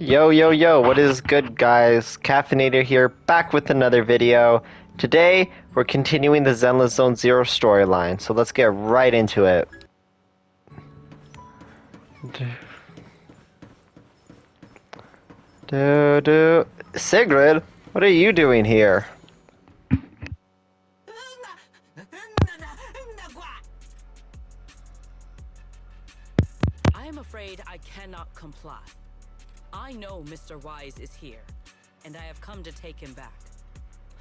Yo, yo, yo, what is good, guys? Cafenator here, back with another video. Today, we're continuing the Zenless Zone Zero storyline, so let's get right into it. Sigrid, what are you doing here? I am afraid I cannot comply. I know Mr. Wise is here, and I have come to take him back.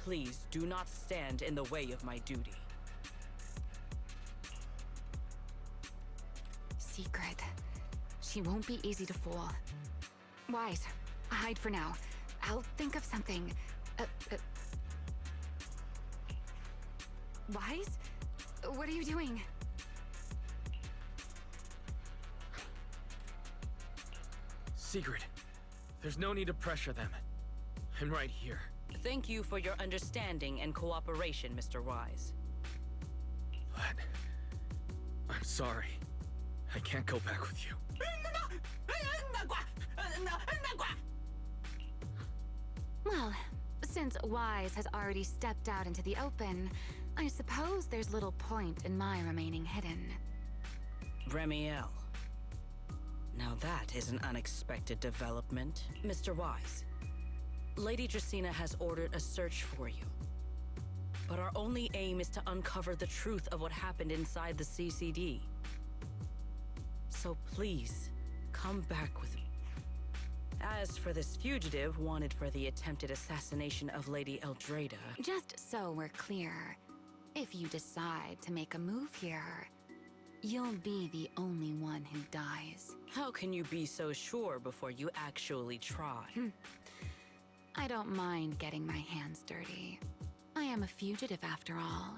Please do not stand in the way of my duty. Secret. She won't be easy to fool. Wise, hide for now. I'll think of something. Wise? What are you doing? Secret. There's no need to pressure them. I'm right here. Thank you for your understanding and cooperation, Mr. Wise. But I'm sorry. I can't go back with you. Well, since Wise has already stepped out into the open, I suppose there's little point in my remaining hidden. Remiel. Now that is an unexpected development. Mr. Wise, Lady Dracaena has ordered a search for you. But our only aim is to uncover the truth of what happened inside the CCD. So please, come back with me. As for this fugitive wanted for the attempted assassination of Lady Eldrada... Just so we're clear, if you decide to make a move here, you'll be the only one who dies. How can you be so sure before you actually try? I don't mind getting my hands dirty. I am a fugitive after all.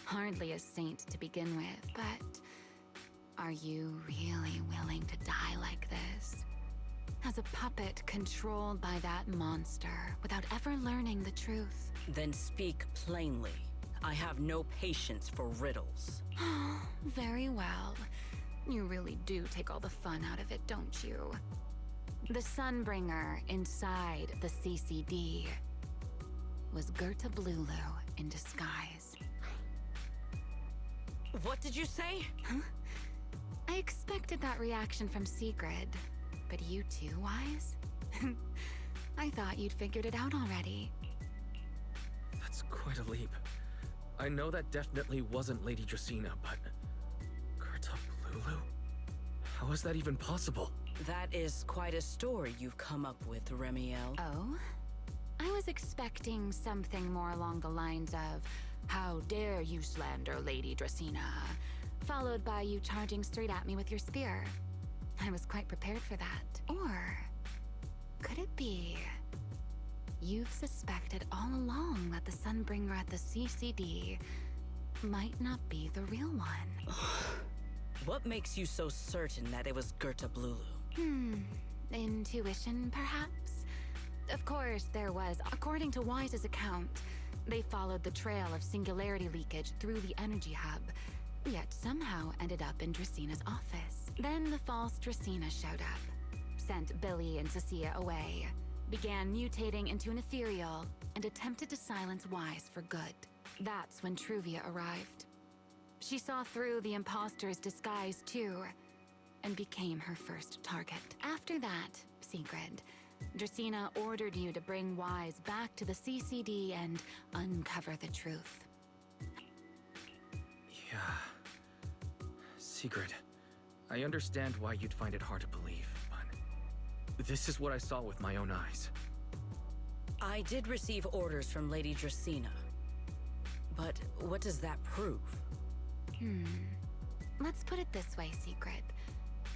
Hardly a saint to begin with, but... Are you really willing to die like this? As a puppet controlled by that monster without ever learning the truth? Then speak plainly. I have no patience for riddles. Very well. You really do take all the fun out of it, don't you? The Sunbringer inside the CCD was Gerta Blulu in disguise. What did you say? Huh? I expected that reaction from Sigrid, but you too, Wise? I thought you'd figured it out already. That's quite a leap. I know that definitely wasn't Lady Dracaena, but... Gerta Blulu? How is that even possible? That is quite a story you've come up with, Remiel. Oh? I was expecting something more along the lines of, "How dare you slander Lady Dracaena?" followed by you charging straight at me with your spear. I was quite prepared for that. Or could it be you've suspected all along that the Sunbringer at the CCD might not be the real one? What makes you so certain that it was Gerta Blulu? Intuition, perhaps? Of course, there was. According to Wise's account, they followed the trail of singularity leakage through the energy hub, yet somehow ended up in Draceena's office. Then the false Dracaena showed up, sent Billy and Cecilia away, began mutating into an ethereal, and attempted to silence Wise for good. That's when Truvia arrived. She saw through the imposter's disguise too, and became her first target. After that, Sigrid, Dracaena ordered you to bring Wise back to the CCD and uncover the truth. Yeah... Secret. I understand why you'd find it hard to believe, but... This is what I saw with my own eyes. I did receive orders from Lady Dracaena. But what does that prove? Let's put it this way, Secret.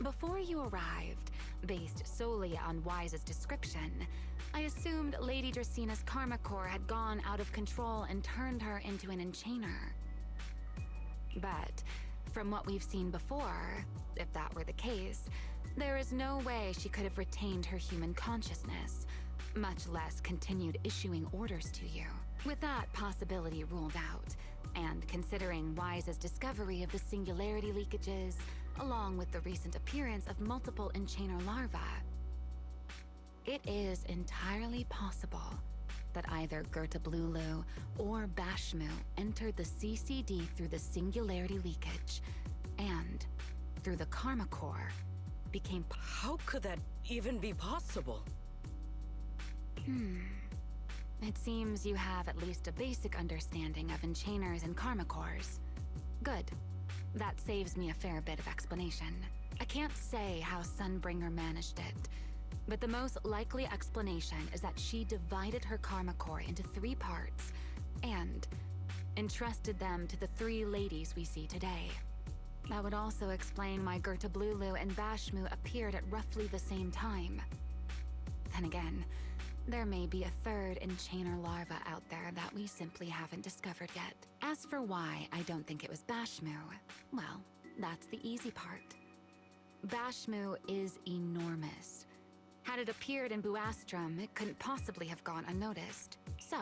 Before you arrived, based solely on Wise's description, I assumed Lady Draceena's karma core had gone out of control and turned her into an enchainer. But from what we've seen before, if that were the case, there is no way she could have retained her human consciousness, much less continued issuing orders to you. With that possibility ruled out, and considering Wise's discovery of the singularity leakages, along with the recent appearance of multiple enchainer larvae, It is entirely possible that either Gerta Blulu or Bashmu entered the CCD through the singularity leakage, and through the Karma Core, became... How could that even be possible? It seems you have at least a basic understanding of enchainers and Karma Cores. Good. That saves me a fair bit of explanation. I can't say how Sunbringer managed it, but the most likely explanation is that she divided her Karma Core into 3 parts and entrusted them to the 3 ladies we see today. That would also explain why Gerta Blulu and Bashmu appeared at roughly the same time. Then again, there may be a 3rd enchainer larva out there that we simply haven't discovered yet. As for why I don't think it was Bashmu, well, that's the easy part. Bashmu is enormous. Had it appeared in Buastrum, it couldn't possibly have gone unnoticed. So,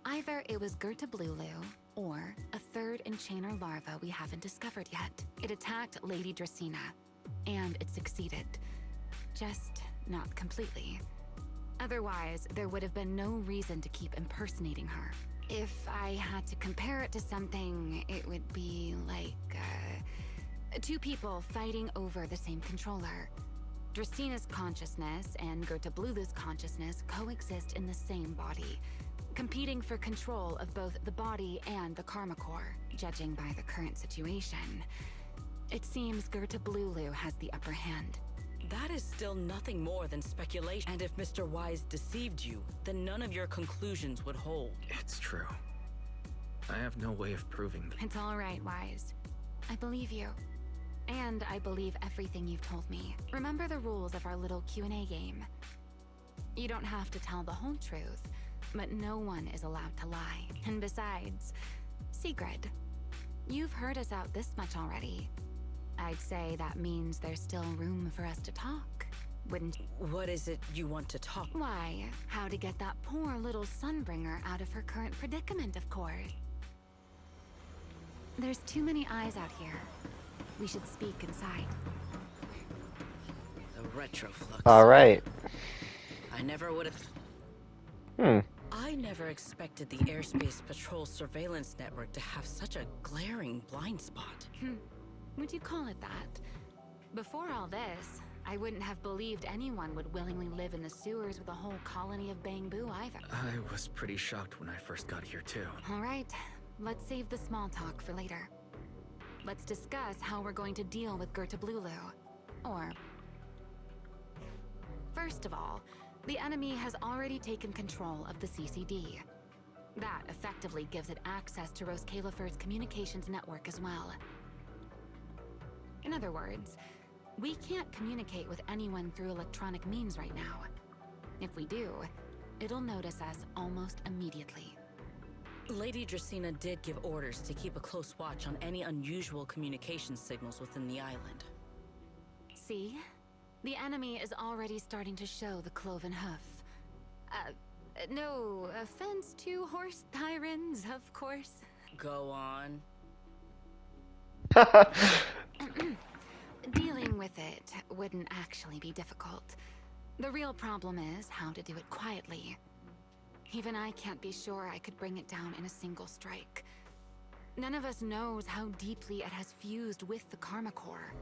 either it was Gerta Blulu, or a 3rd enchainer larva we haven't discovered yet. It attacked Lady Dracena, and it succeeded. Just not completely. Otherwise, there would have been no reason to keep impersonating her. If I had to compare it to something, it would be like, 2 people fighting over the same controller. Dracena's consciousness and Gerta Blulu's consciousness coexist in the same body, competing for control of both the body and the Karma Core. Judging by the current situation, it seems Gerta Blulu has the upper hand. That is still nothing more than speculation. And if Mr. Wise deceived you, then none of your conclusions would hold. It's true. I have no way of proving that. It's all right, Wise. I believe you. And I believe everything you've told me. Remember the rules of our little Q&A game. You don't have to tell the whole truth, but no one is allowed to lie. And besides, Sigrid, you've heard us out this much already. I'd say that means there's still room for us to talk, wouldn't you? What is it you want to talk? Why, how to get that poor little Sunbringer out of her current predicament, of course. There's too many eyes out here. We should speak inside. The retroflux. Alright. I never would have... I never expected the Airspace Patrol surveillance network to have such a glaring blind spot. Would you call it that? Before all this, I wouldn't have believed anyone would willingly live in the sewers with a whole colony of Bangbu either. I was pretty shocked when I first got here too. All right, let's save the small talk for later. Let's discuss how we're going to deal with Gerta Blulu. Or... First of all, the enemy has already taken control of the CCD. That effectively gives it access to Roskalifer's communications network as well. In other words, we can't communicate with anyone through electronic means right now. If we do, it'll notice us almost immediately. Lady Dracena did give orders to keep a close watch on any unusual communication signals within the island. See? The enemy is already starting to show the cloven hoof. No offense to horse tyrants, of course. Go on. Dealing with it wouldn't actually be difficult. The real problem is how to do it quietly. Even I can't be sure I could bring it down in a single strike. None of us knows how deeply it has fused with the Karma Core.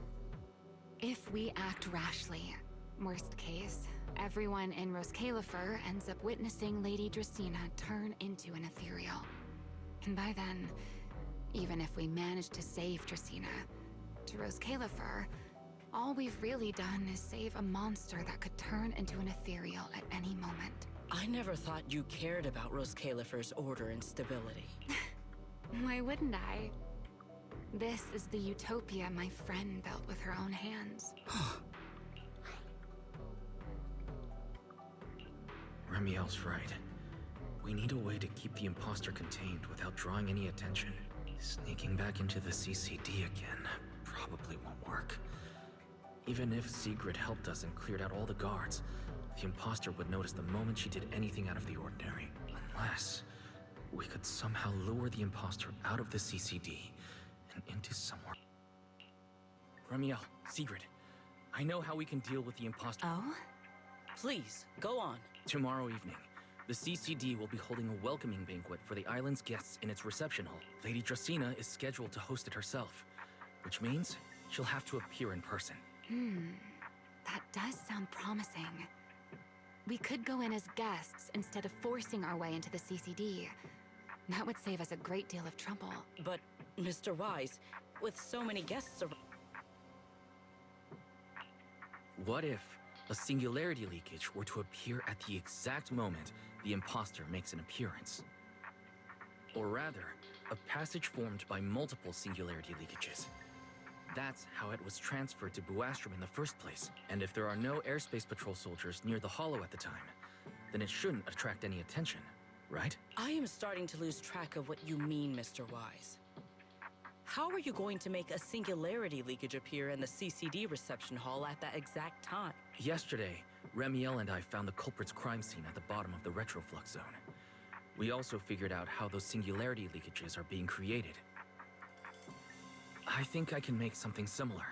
If we act rashly, worst case, everyone in Roskalifer ends up witnessing Lady Dracena turn into an ethereal. And by then, even if we manage to save Dracena, to Roskalifer, all we've really done is save a monster that could turn into an ethereal at any moment. I never thought you cared about Roskalifer's order and stability. Why wouldn't I? This is the utopia my friend built with her own hands. Remiel's right. We need a way to keep the imposter contained without drawing any attention. Sneaking back into the CCD again probably won't work. Even if Sigrid helped us and cleared out all the guards, the imposter would notice the moment she did anything out of the ordinary. Unless we could somehow lure the imposter out of the CCD and into somewhere. Remiel, Sigrid, I know how we can deal with the imposter. Oh? Please, go on. Tomorrow evening, the CCD will be holding a welcoming banquet for the island's guests in its reception hall. Lady Dracaena is scheduled to host it herself, which means she'll have to appear in person. That does sound promising. We could go in as guests instead of forcing our way into the CCD. That would save us a great deal of trouble. But, Mr. Wise, with so many guests around... What if a singularity leakage were to appear at the exact moment the imposter makes an appearance? Or rather, a passage formed by multiple singularity leakages. That's how it was transferred to Buastrom in the first place. And if there are no airspace patrol soldiers near the hollow at the time, then it shouldn't attract any attention, right? I am starting to lose track of what you mean, Mr. Wise. How are you going to make a singularity leakage appear in the CCD reception hall at that exact time? Yesterday, Remiel and I found the culprit's crime scene at the bottom of the retroflux zone. We also figured out how those singularity leakages are being created. I think I can make something similar.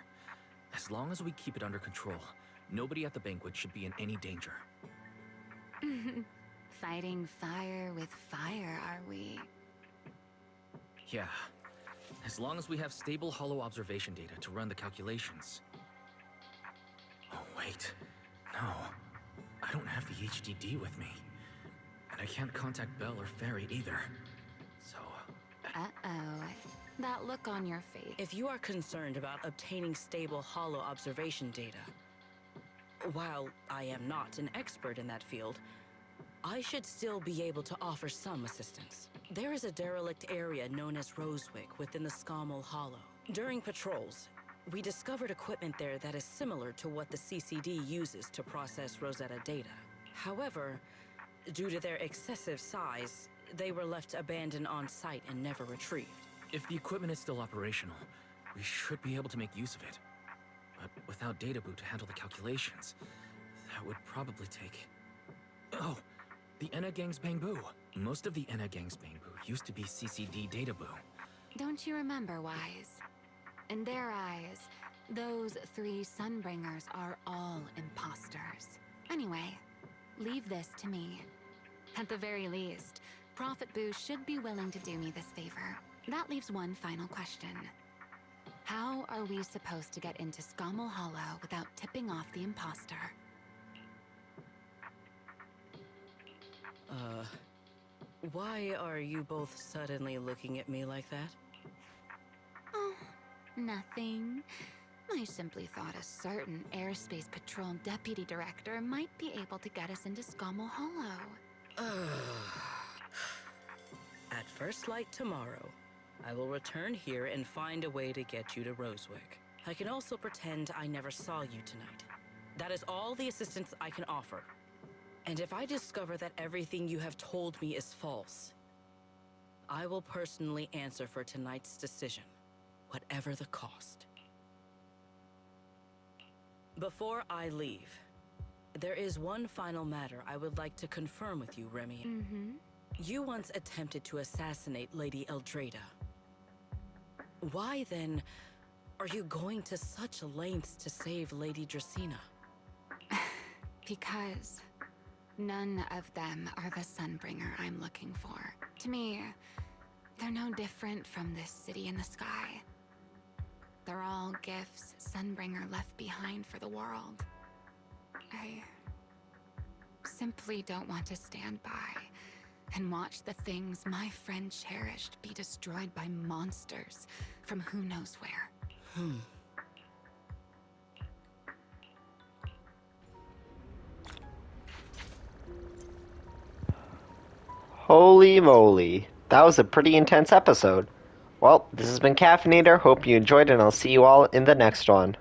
As long as we keep it under control, nobody at the banquet should be in any danger. Fighting fire with fire, are we? Yeah. As long as we have stable hollow observation data to run the calculations. Oh, wait. No. I don't have the HDD with me. And I can't contact Bell or Ferry either. So... Uh-oh. That look on your face. If you are concerned about obtaining stable hollow observation data, while I am not an expert in that field, I should still be able to offer some assistance. There is a derelict area known as Rosewick within the Scommel Hollow. During patrols, we discovered equipment there that is similar to what the CCD uses to process Rosetta data. However, due to their excessive size, they were left abandoned on site and never retrieved. if the equipment is still operational, we should be able to make use of it. But without data boot to handle the calculations, that would probably take... Oh! The Enna Gang's Bangbu. Most of the Enna Gang's Bangbu used to be CCD data boo. Don't you remember, Wise? In their eyes, those three Sunbringers are all imposters. Anyway, leave this to me. At the very least, Prophet Boo should be willing to do me this favor. That leaves one final question. How are we supposed to get into Scommel Hollow without tipping off the imposter? Why are you both suddenly looking at me like that? Oh, nothing. I simply thought a certain airspace patrol deputy director might be able to get us into Scommel Hollow. At first light tomorrow, I will return here and find a way to get you to Rosewick. I can also pretend I never saw you tonight. That is all the assistance I can offer. And if I discover that everything you have told me is false, I will personally answer for tonight's decision, whatever the cost. Before I leave, there is one final matter I would like to confirm with you, Remy. You once attempted to assassinate Lady Eldrada. Why then are you going to such lengths to save Lady Dracaena? Because none of them are the Sunbringer I'm looking for. To me, they're no different from this city in the sky. They're all gifts Sunbringer left behind for the world. I simply don't want to stand by and watch the things my friend cherished be destroyed by monsters from who knows where. Holy moly. That was a pretty intense episode. Well, this has been Cafenator. Hope you enjoyed, and I'll see you all in the next one.